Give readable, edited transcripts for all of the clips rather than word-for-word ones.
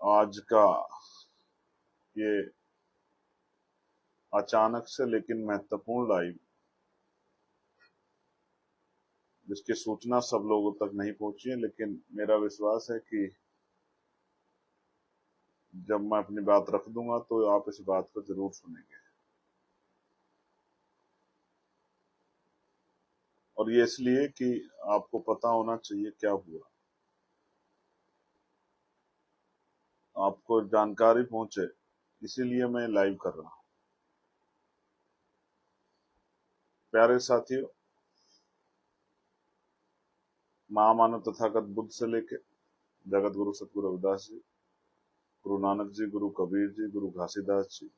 आज का ये अचानक से लेकिन महत्वपूर्ण लाइव, जिसकी सूचना सब लोगों तक नहीं पहुंची है, लेकिन मेरा विश्वास है कि जब मैं अपनी बात रख दूंगा तो आप इस बात को जरूर सुनेंगे। और ये इसलिए कि आपको पता होना चाहिए क्या हुआ, आपको जानकारी पहुंचे, इसीलिए मैं लाइव कर रहा हूं। प्यारे साथियों, महामानव तथागत बुद्ध से लेके जगत गुरु सतगुरु रविदास जी, गुरु नानक जी, गुरु कबीर जी, गुरु घासीदास जी,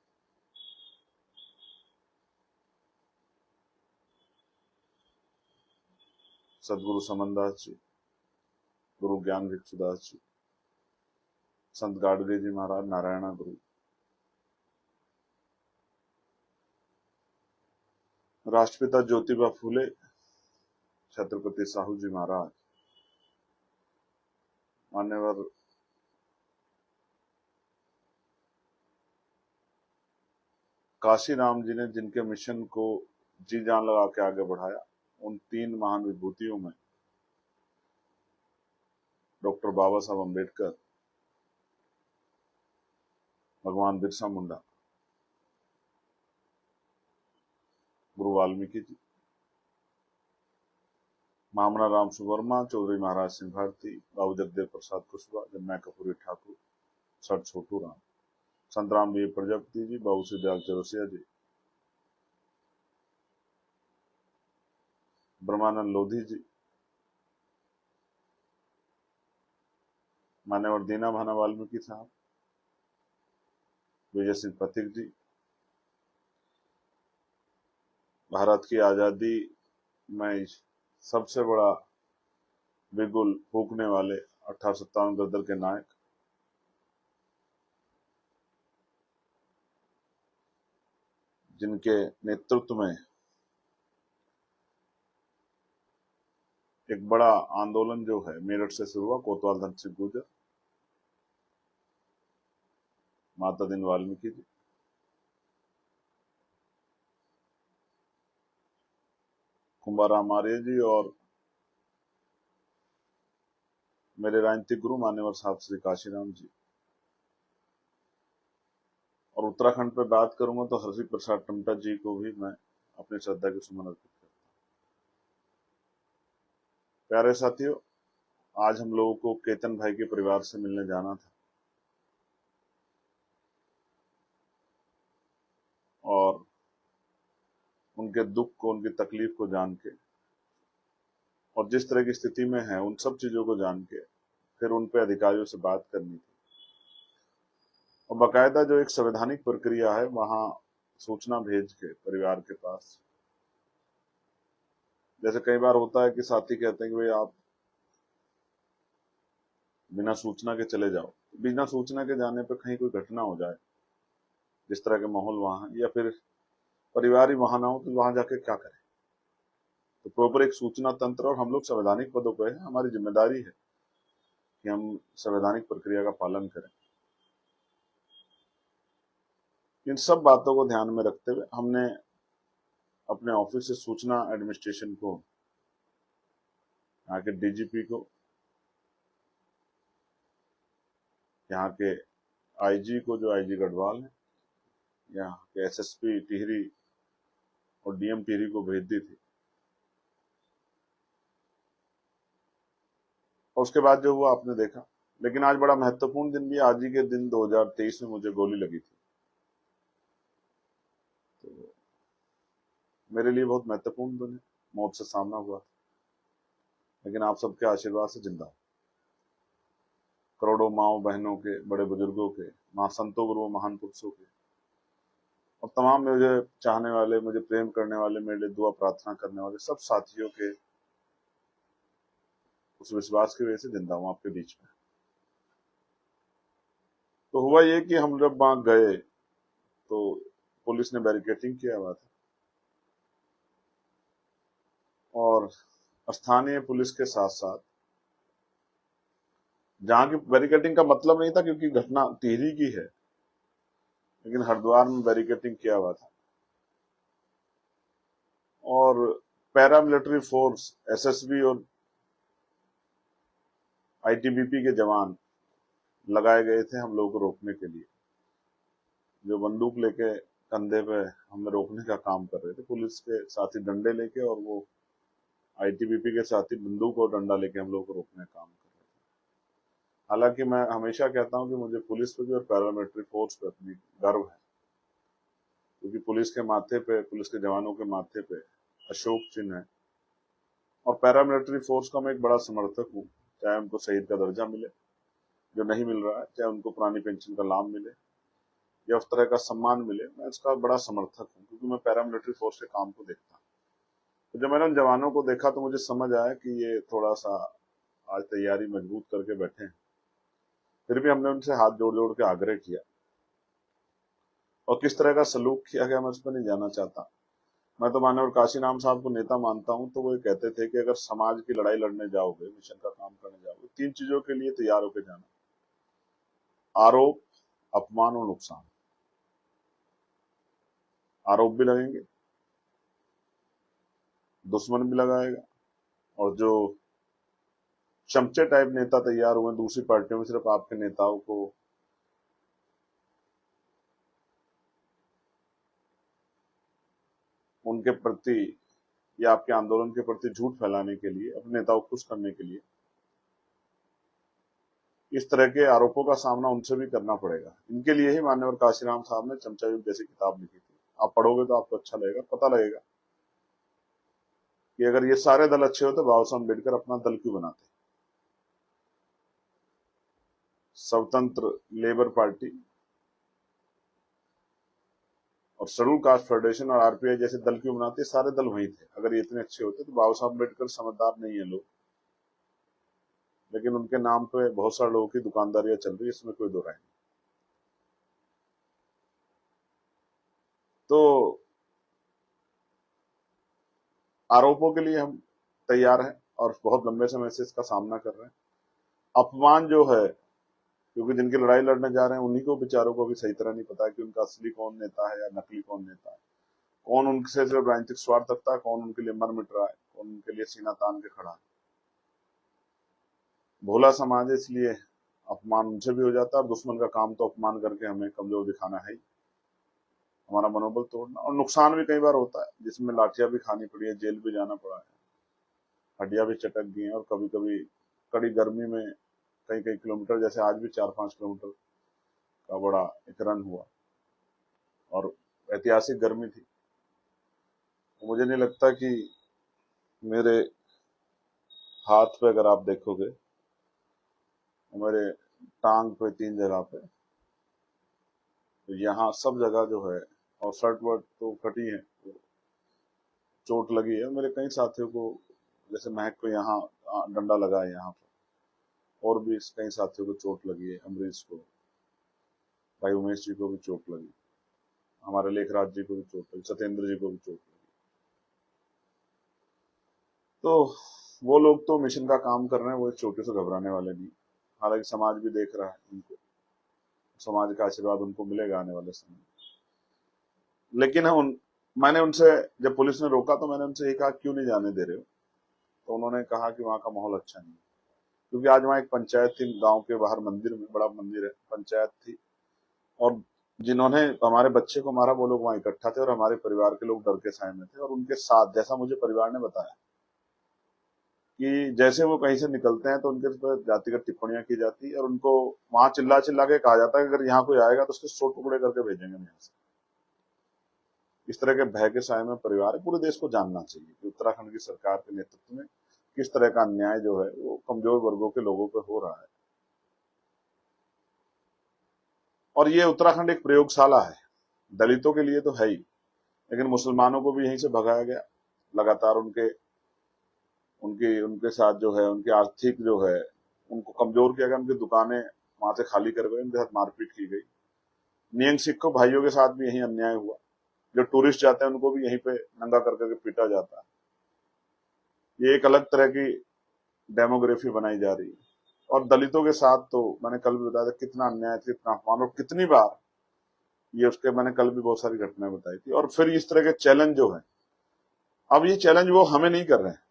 सदगुरु समनदास जी, गुरु ज्ञान भिक्षुदास जी, संत गाडगे जी महाराज, नारायणा गुरु, राष्ट्रपिता ज्योतिबा फूले, छत्रपति साहू जी महाराज, मान्यवर काशी राम जी ने जिनके मिशन को जी जान लगा के आगे बढ़ाया, उन तीन महान विभूतियों में डॉक्टर बाबा साहब अम्बेडकर, भगवान बिरसा मुंडा, गुरु वाल्मीकि जी, मामना राम सुवर्मा, चौधरी महाराज सिंह भारती, बाबू जगदेव प्रसाद कुशवाहा, जमुना कपूरी ठाकुर, सर छोटू राम, संत राम बी प्रजापति जी, बाबू सिद्दयाल चौरसिया जी, ब्रह्मानंद लोधी जी, मान्यवर दीना भाना वाल्मीकि साहब, विजय सिंह पथिक जी, भारत की आजादी में सबसे बड़ा बिगुल फूकने वाले 1857 गदर के नायक, जिनके नेतृत्व में एक बड़ा आंदोलन जो है मेरठ से शुरू हुआ, कोतवाल धन सिंह गुर्जर, माता दीन वाल्मीकि जी, कुंभाराम आर्य जी और मेरे राजनीतिक गुरु मान्यवर साहब श्री काशीराम जी। और उत्तराखंड पे बात करूंगा तो हरसी प्रसाद टमटा जी को भी मैं अपनी श्रद्धा की सुमन अर्पित करता हूँ। प्यारे साथियों, आज हम लोगों को केतन भाई के परिवार से मिलने जाना था, और उनके दुख को, उनकी तकलीफ को जान के, और जिस तरह की स्थिति में है उन सब चीजों को जान के फिर उन पे अधिकारियों से बात करनी थी। और बाकायदा जो एक संवैधानिक प्रक्रिया है, वहां सूचना भेज के परिवार के पास, जैसे कई बार होता है कि साथी कहते हैं कि भाई आप बिना सूचना के चले जाओ, बिना सूचना के जाने पर कहीं कोई घटना हो जाए, जिस तरह के माहौल वहां है, या फिर परिवार ही वहां ना हो तो वहां जाके क्या करें। तो प्रॉपर एक सूचना तंत्र, और हम लोग संवैधानिक पदों पर है, हमारी जिम्मेदारी है कि हम संवैधानिक प्रक्रिया का पालन करें। इन सब बातों को ध्यान में रखते हुए हमने अपने ऑफिस से सूचना एडमिनिस्ट्रेशन को, यहाँ के डीजीपी को, यहाँ के आईजी को जो आईजी गढ़वाल है, यहाँ के एसएसपी टिहरी और डीएम टिहरी को भेज दी थी। और उसके बाद जो हुआ आपने देखा। लेकिन आज बड़ा महत्वपूर्ण दिन भी, आज ही के दिन 2023 में मुझे गोली लगी थी, तो मेरे लिए बहुत महत्वपूर्ण दिन है, मौत से सामना हुआ था, लेकिन आप सबके आशीर्वाद से जिंदा हूं। करोड़ों माओ बहनों के, बड़े बुजुर्गों के, संतों गुरुओं महान पुरुषों के, और तमाम मुझे चाहने वाले, मुझे प्रेम करने वाले, मेरे लिए दुआ प्रार्थना करने वाले सब साथियों के उस विश्वास की वजह से जिंदा हूं आपके बीच में। तो हुआ ये कि हम जब वहां गए तो पुलिस ने बैरिकेटिंग किया हुआ था, और स्थानीय पुलिस के साथ साथ जहां की बैरिकेटिंग का मतलब नहीं था, क्योंकि घटना टिहरी की है, लेकिन हरिद्वार में बैरिकेटिंग किया हुआ था। और पैरामिलिट्री फोर्स, एसएसबी और आईटीबीपी के जवान लगाए गए थे हम लोगों को रोकने के लिए, जो बंदूक लेके कंधे पे हमें रोकने का काम कर रहे थे। पुलिस के साथी डंडे लेके और वो आईटीबीपी के साथी बंदूक और डंडा लेके हम लोगों को रोकने का काम कर रहे थे। हालांकि मैं हमेशा कहता हूं कि मुझे पुलिस पे भी और पैरामिलिट्री फोर्स पे अपनी गर्व है, क्योंकि पुलिस के माथे पे, पुलिस के जवानों के माथे पे अशोक चिन्ह है। और पैरामिलिट्री फोर्स का मैं एक बड़ा समर्थक हूँ, चाहे उनको शहीद का दर्जा मिले जो नहीं मिल रहा है, चाहे उनको पुरानी पेंशन का लाभ मिले या उस तरह का सम्मान मिले, मैं इसका बड़ा समर्थक हूँ, क्योंकि मैं पैरामिलिट्री फोर्स के काम को देखता हूँ। तो जब मैंने उन जवानों को देखा तो मुझे समझ आया कि ये थोड़ा सा आज तैयारी मजबूत करके बैठे हैं। फिर भी हमने उनसे हाथ जोड़ जोड़ के आग्रह किया, और किस तरह का सलूक किया गया मैं उस पर नहीं जाना चाहता। मैं तो माननीय काशीराम साहब को नेता मानता हूं, तो वो ये कहते थे कि अगर समाज की लड़ाई लड़ने जाओगे, मिशन का काम करने जाओगे, 3 चीजों के लिए तैयार होकर जाना: आरोप, अपमान और नुकसान। आरोप भी लगेंगे, दुश्मन भी लगाएगा, और जो चमचे टाइप नेता तैयार हुए दूसरी पार्टियों में सिर्फ आपके नेताओं को उनके प्रति या आपके आंदोलन के प्रति झूठ फैलाने के लिए, अपने नेताओं को खुश करने के लिए, इस तरह के आरोपों का सामना उनसे भी करना पड़ेगा। इनके लिए ही माननीय काशीराम साहब ने चमचा युग जैसी किताब लिखी थी। आप पढ़ोगे तो आपको अच्छा लगेगा, पता लगेगा कि अगर ये सारे दल अच्छे होते, बाबा साहब अम्बेडकर अपना दल क्यों बनाते। स्वतंत्र लेबर पार्टी और शेड्यूल कास्ट फेडरेशन और आरपीआई जैसे दल क्यों बनाते, सारे दल वही थे। अगर ये इतने अच्छे होते तो बाबा साहब अम्बेडकर समझदार नहीं है लोग, लेकिन उनके नाम पे बहुत सारे लोगों की दुकानदारियां चल रही है, इसमें कोई दो राय नहीं। तो आरोपों के लिए हम तैयार हैं और बहुत लंबे समय से इसका सामना कर रहे हैं। अपमान जो है, क्योंकि जिनकी लड़ाई लड़ने जा रहे हैं उन्हीं को बेचारों को भी सही तरह नहीं पता है कि उनका असली कौन नेता है या नकली कौन नेता है, कौन उनसे सिर्फ राजनीतिक स्वार्थ रखता है, कौन उनके लिए मर मिट रहा है, कौन उनके लिए सीना तान के खड़ा है। भोला समाज है, इसलिए अपमान उनसे भी हो जाता है, और दुश्मन का काम तो अपमान करके हमें कमजोर दिखाना है ही, हमारा मनोबल तोड़ना। और नुकसान भी कई बार होता है, जिसमें लाठियां भी खानी पड़ी है, जेल भी जाना पड़ा है, हड्डियां भी चटक गई हैं, और कभी कभी कड़ी गर्मी में कई कई किलोमीटर, जैसे आज भी 4-5 किलोमीटर का बड़ा एक रन हुआ, और ऐतिहासिक गर्मी थी। तो मुझे नहीं लगता कि मेरे हाथ पे अगर आप देखोगे, मेरे टांग पे 3 जगह पे, तो यहाँ सब जगह जो है, और शर्ट वर्ट तो फटी है, तो चोट लगी है। मेरे कई साथियों को, जैसे महक को यहाँ डंडा लगा है यहाँ पर, और भी कई साथियों को चोट लगी है, अमरीश को, भाई उमेश जी को भी चोट लगी, हमारे लेखराज जी को भी चोट लगी, सत्येंद्र जी को भी चोट लगी। तो वो लोग तो मिशन का काम कर रहे हैं, वो इस चोटों से घबराने वाले नहीं। हालांकि समाज भी देख रहा है उनको, समाज का आशीर्वाद उनको मिलेगा आने वाले समय में। लेकिन मैंने उनसे, जब पुलिस ने रोका तो मैंने उनसे ये कहा, क्यों नहीं जाने दे रहे हो? तो उन्होंने कहा कि वहां का माहौल अच्छा नहीं है, क्योंकि आज वहां एक पंचायत थी, गांव के बाहर मंदिर में, बड़ा मंदिर है, पंचायत थी, और जिन्होंने हमारे बच्चे को मारा वो लोग वहां इकट्ठा थे, और हमारे परिवार के लोग डर के साए में थे। और उनके साथ, जैसा मुझे परिवार ने बताया, कि जैसे वो कहीं से निकलते हैं तो उनके पर जातिगत टिप्पणियां की जाती है, और उनको वहां चिल्ला चिल्ला के कहा जाता है कि अगर यहाँ कोई आएगा तो उसके 100 टुकड़े करके भेजेंगे यहाँ से। इस तरह के भय के साए में परिवार है। पूरे देश को जानना चाहिए कि उत्तराखंड की सरकार के नेतृत्व में किस तरह का अन्याय जो है वो कमजोर वर्गों के लोगों पर हो रहा है। और ये उत्तराखंड एक प्रयोगशाला है, दलितों के लिए तो है ही, लेकिन मुसलमानों को भी यहीं से भगाया गया। लगातार उनके उनके उनके साथ जो है, उनकी आर्थिक जो है, उनको कमजोर किया गया, उनकी दुकानें वहां से खाली कर गई, उनके साथ मारपीट की गई। नियंग सिखों भाइयों के साथ भी यही अन्याय हुआ। जो टूरिस्ट जाते हैं उनको भी यहीं पे नंगा कर करके पीटा जाता है। ये एक अलग तरह की डेमोग्राफी बनाई जा रही है, और दलितों के साथ तो मैंने कल भी बताया था कितना अन्याय, कितना अपमान, और कितनी बार ये उसके, मैंने कल भी बहुत सारी घटनाएं बताई थी। और फिर इस तरह के चैलेंज जो है, अब ये चैलेंज वो हमें नहीं कर रहे हैं,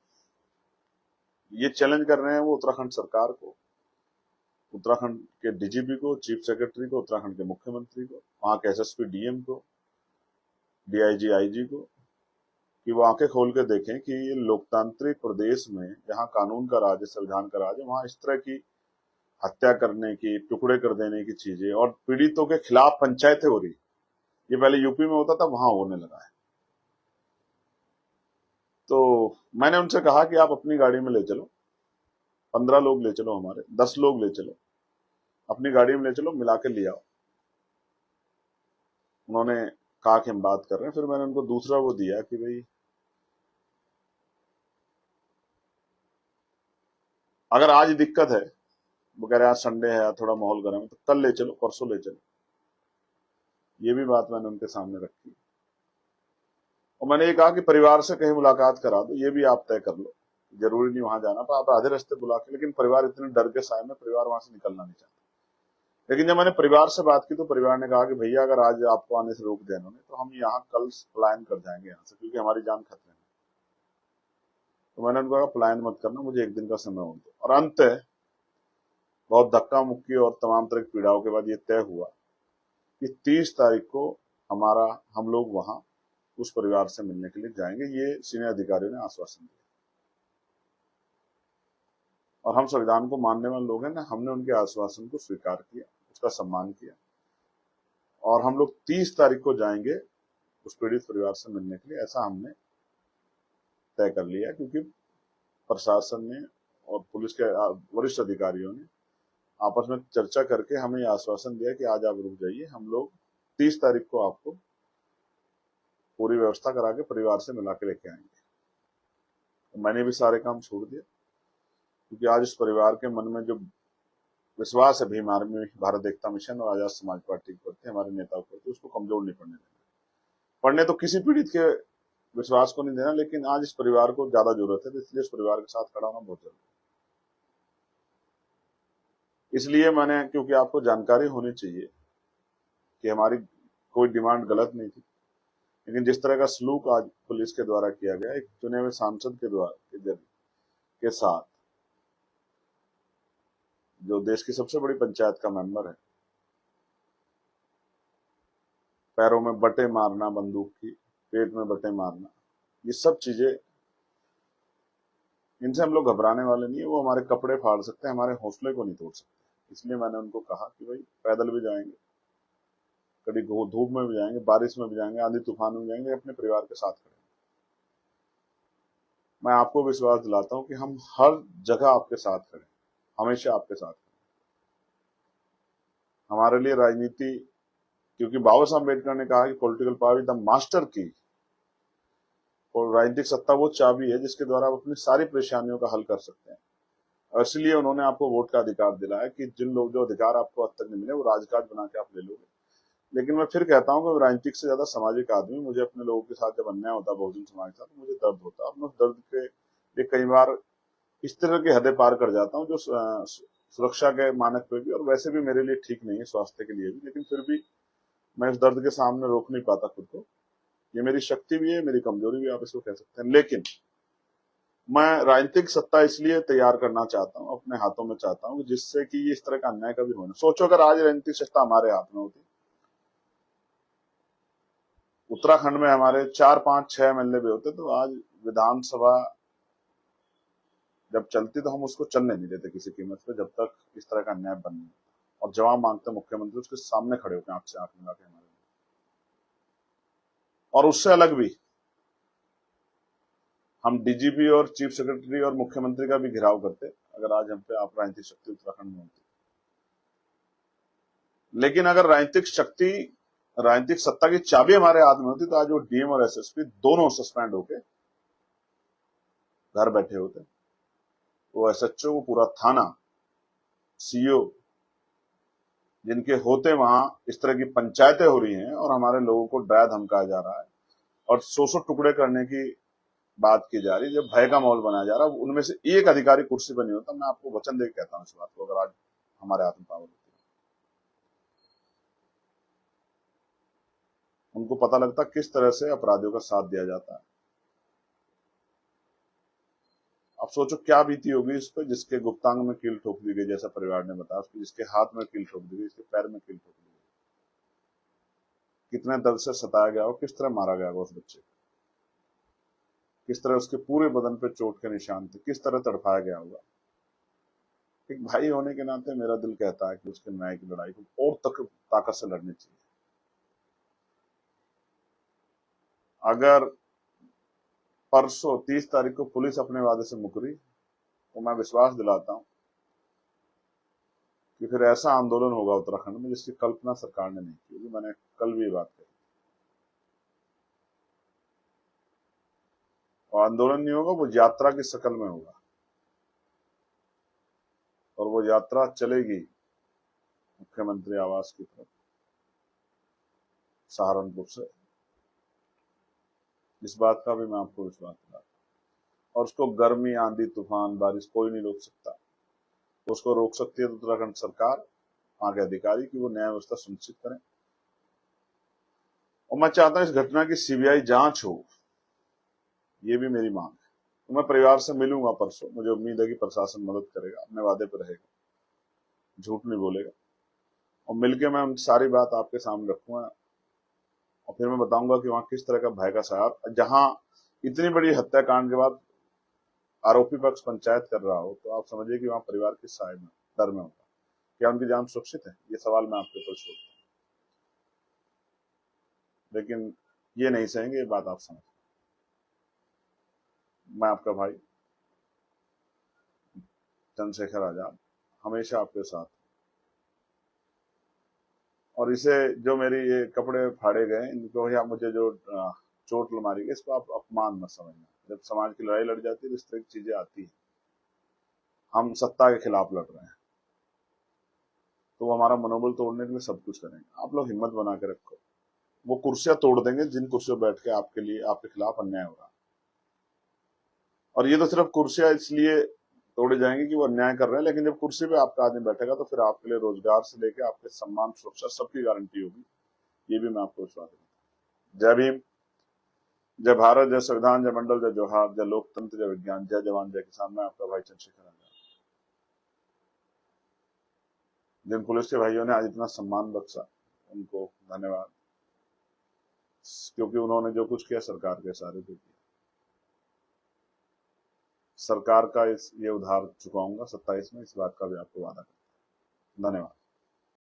ये चैलेंज कर रहे हैं वो उत्तराखंड सरकार को, उत्तराखंड के डीजीपी को, चीफ सेक्रेटरी को, उत्तराखंड के मुख्यमंत्री को, वहां के एसएसपी डीएम को, डीआईजी आईजी को, कि वो आंखें खोल के देखें कि ये लोकतांत्रिक प्रदेश में जहां कानून का राज है, संविधान का राज है, वहां इस तरह की हत्या करने की, टुकड़े कर देने की चीजें और पीड़ितों के खिलाफ पंचायतें हो रही, ये पहले यूपी में होता था, वहां होने लगा है। तो मैंने उनसे कहा कि आप अपनी गाड़ी में ले चलो, 15 लोग ले चलो, हमारे 10 लोग ले चलो, अपनी गाड़ी में ले चलो, मिला के ले आओ। उन्होंने कहा कि हम बात कर रहे हैं। फिर मैंने उनको दूसरा वो दिया कि भाई अगर आज दिक्कत है, वो कह रहे आज संडे है, थोड़ा माहौल गर्म है, तो कल ले चलो, परसों ले चलो। ये भी बात मैंने उनके सामने रखी। और मैंने ये कहा कि परिवार से कहीं मुलाकात करा दो, ये भी आप तय कर लो, जरूरी नहीं वहां जाना, पर आप आधे रास्ते बुला के, लेकिन परिवार इतने डर के साए में परिवार वहां से निकलना नहीं चाहता। लेकिन जब मैंने परिवार से बात की तो परिवार ने कहा कि भैया अगर आज आपको आने से रोक दिया इन्होंने, तो हम यहाँ कल पलायन कर जाएंगे यहाँ से, क्योंकि हमारी जान खतरे में। तो मैंने उनको कहा पलायन मत करना, मुझे एक दिन का समय और दो। और अंत बहुत धक्का मुक्की और तमाम तरह की पीड़ाओं के बाद ये तय हुआ कि 30 तारीख को हम लोग वहां उस परिवार से मिलने के लिए जाएंगे। ये सीनियर अधिकारियों ने आश्वासन दिया, और हम संविधान को मानने वाले लोग हैं ना, हमने उनके आश्वासन को स्वीकार किया, उसका सम्मान किया, और हम लोग 30 तारीख को जाएंगे उस पीड़ित परिवार से मिलने के लिए, ऐसा हमने तय कर लिया। क्योंकि प्रशासन ने और पुलिस के वरिष्ठ अधिकारियों ने आपस में चर्चा करके हमें यह आश्वासन दिया कि आज आप रुक जाइए, हम लोग 30 तारीख को आपको पूरी व्यवस्था करा के परिवार से मिला के लेके आएंगे। तो मैंने भी सारे काम छोड़ दिया, क्योंकि आज इस परिवार के मन में जो विश्वास है भीम आर्मी, भारत एकता मिशन और आजाद समाज पार्टी के प्रति, हमारे नेताओं के प्रति, उसको कमजोर नहीं पड़ने देना। पढ़ने तो किसी पीड़ित के विश्वास को नहीं देना, लेकिन आज इस परिवार को ज्यादा जरूरत है, इसलिए इस परिवार के साथ खड़ा होना बहुत जरूरी है। इसलिए मैंने, क्योंकि आपको जानकारी होनी चाहिए कि हमारी कोई डिमांड गलत नहीं थी, लेकिन जिस तरह का सलूक आज पुलिस के द्वारा किया गया, एक चुने हुए सांसद के द्वारा के साथ, जो देश की सबसे बड़ी पंचायत का मेंबर है, पैरों में बटे मारना, बंदूक की पेट में बटे मारना, ये सब चीजें, इनसे हम लोग घबराने वाले नहीं है। वो हमारे कपड़े फाड़ सकते हैं, हमारे हौसले को नहीं तोड़ सकते। इसलिए मैंने उनको कहा कि भाई पैदल भी जाएंगे, कभी धूप में भी जाएंगे, बारिश में भी जाएंगे, आंधी तूफान में जाएंगे, अपने परिवार के साथ खड़े। मैं आपको विश्वास दिलाता हूं कि हम हर जगह आपके साथ खड़े, हमेशा आपके साथ खड़े। हमारे लिए राजनीति, क्योंकि बाबा साहब अम्बेडकर ने कहा कि political power is the master की, और राजनीतिक सत्ता वो चाबी है जिसके द्वारा आप अपनी सारी परेशानियों का हल कर सकते हैं। और इसलिए उन्होंने आपको वोट का अधिकार दिलाया कि जिन लोग, जो अधिकार आपको अब तक नहीं मिले, वो राजकाज बना के आप ले लोगे। लेकिन मैं फिर कहता हूं कि राजनीतिक से ज्यादा सामाजिक आदमी, मुझे अपने लोगों के साथ जब अन्याय होता है, बहुजन समाज के साथ, मुझे दर्द होता है। मैं उस दर्द के लिए कई बार इस तरह की हदें पार कर जाता हूं जो सुरक्षा के मानक पे भी, और वैसे भी मेरे लिए ठीक नहीं है, स्वास्थ्य के लिए भी, लेकिन फिर भी मैं इस दर्द के सामने रोक नहीं पाता खुद को। ये मेरी शक्ति भी है, मेरी कमजोरी भी, आप इसको कह सकते हैं। लेकिन मैं राजनीतिक सत्ता इसलिए तैयार करना चाहता हूं, अपने हाथों में चाहता हूं, जिससे कि इस तरह का अन्याय कभी हो ना। सोचो अगर आज राजनीतिक सत्ता हमारे हाथ में होती, उत्तराखंड में हमारे 4, 5, 6 एमएलए भी होते, तो आज विधानसभा जब चलती तो हम उसको चलने नहीं देते किसी कीमत पे, जब तक इस तरह का अन्याय बन नहीं। और जवाब मांगते मुख्यमंत्री उसके सामने खड़े होकर आंख से आंख मिला के हमारे। और उससे अलग भी हम डीजीपी और चीफ सेक्रेटरी और मुख्यमंत्री का भी घिराव करते अगर आज हम पे आप राजनीतिक शक्ति उत्तराखंड में होती। लेकिन अगर राजनीतिक सत्ता की चाबी हमारे हाथ में होती, तो आज वो डीएम और एसएसपी दोनों सस्पेंड होके घर बैठे होते। वो एसएचओ, वो पूरा थाना, सीओ, जिनके होते वहां इस तरह की पंचायतें हो रही हैं और हमारे लोगों को डराया धमकाया जा रहा है और 100 टुकड़े करने की बात की जा रही है, जब भय का माहौल बनाया जा रहा है, उनमें से एक अधिकारी कुर्सी पर नहीं होता। मैं आपको वचन दे के कहता हूँ इस बात को, अगर आज हमारे हाथ में पावर होती है, उनको पता लगता किस तरह से अपराधियों का साथ दिया जाता है। अब सोचो क्या बीती होगी इस पर, जिसके गुप्तांग में कील ठोक दी गई, जैसा परिवार ने बताया, उसके जिसके हाथ में कील ठोक दी गई, जिसके पैर में कील ठोक दी गई, कितने दर्द से सताया गया हो, किस तरह मारा गया हो उस बच्चे को, किस तरह उसके पूरे बदन पे चोट के निशान थे, किस तरह तड़पाया गया होगा। एक भाई होने के नाते मेरा दिल कहता है कि उसके न्याय की लड़ाई को और तक ताकत से लड़नी चाहिए। अगर परसों 30 तारीख को पुलिस अपने वादे से मुकरी, तो मैं विश्वास दिलाता हूं कि फिर ऐसा आंदोलन होगा उत्तराखंड में जिसकी कल्पना सरकार ने नहीं की। मैंने कल भी ये बात कही। और आंदोलन नहीं होगा, वो यात्रा की शक्ल में होगा, और वो यात्रा चलेगी मुख्यमंत्री आवास की तरफ सहारनपुर से। इस बात का भी मैं आपको विश्वास दिलाता हूं। और उसको गर्मी, आंधी, तूफान, बारिश कोई नहीं रोक सकता। उसको रोक सकती है तो उत्तराखंड सरकार, वहां के अधिकारी, कि वो न्याय व्यवस्था सुनिश्चित करें। और मैं चाहता हूं इस घटना की सीबीआई जांच हो, ये भी मेरी मांग है। तो मैं परिवार से मिलूंगा परसों, मुझे उम्मीद है कि प्रशासन मदद करेगा, अपने वादे पर रहेगा, झूठ नहीं बोलेगा, और मिलकर मैं उनकी सारी बात आपके सामने रखूंगा। और फिर मैं बताऊंगा कि वहां किस तरह का भय का साया, जहां इतनी बड़ी हत्याकांड के बाद आरोपी पक्ष पंचायत कर रहा हो, तो आप समझिए कि वहां परिवार किस साय में, डर में होगा। क्या उनकी जान सुरक्षित है? ये सवाल मैं आपके ऊपर छोड़ता हूं, लेकिन ये नहीं सहेंगे, ये बात आप समझ। मैं आपका भाई चंद्रशेखर आजाद हमेशा आपके साथ। और इसे जो मेरी ये कपड़े फाड़े गए, इनको या मुझे जो चोट मारी गई, इसको आप अपमान मत समझना। जब समाज की लड़ाई लड़ जाती है तो इस तरह की चीजें आती है। हम सत्ता के खिलाफ लड़ रहे हैं, तो वो हमारा मनोबल तोड़ने के लिए सब कुछ करेंगे। आप लोग हिम्मत बना के रखो, वो कुर्सियां तोड़ देंगे जिन कुर्सियों बैठ के आपके लिए, आपके खिलाफ अन्याय हो रहा है। और ये तो सिर्फ कुर्सियां इसलिए तोड़ी जाएंगी कि वो अन्याय कर रहे हैं, लेकिन जब कुर्सी पे आपका आदमी बैठेगा तो फिर आपके लिए रोजगार से लेकर आपके सम्मान, सुरक्षा, सबकी गारंटी होगी। ये भी मैं आपको विश्वास देता हूं। जय भीम, जय भारत, जय संविधान, जय मंडल, जय जोहार, जय लोकतंत्र, जय विज्ञान, जय जवान, जय किसान। मैं आपका भाई चंद्रशेखर आजाद। जिन पुलिस के भाइयों ने आज इतना सम्मान बख्शा, उनको धन्यवाद, क्योंकि उन्होंने जो कुछ किया सरकार के सहारे पे किया। सरकार का ये उधार चुकाऊंगा 27 में, इस बात का भी आपको वादा करता हूं। धन्यवाद।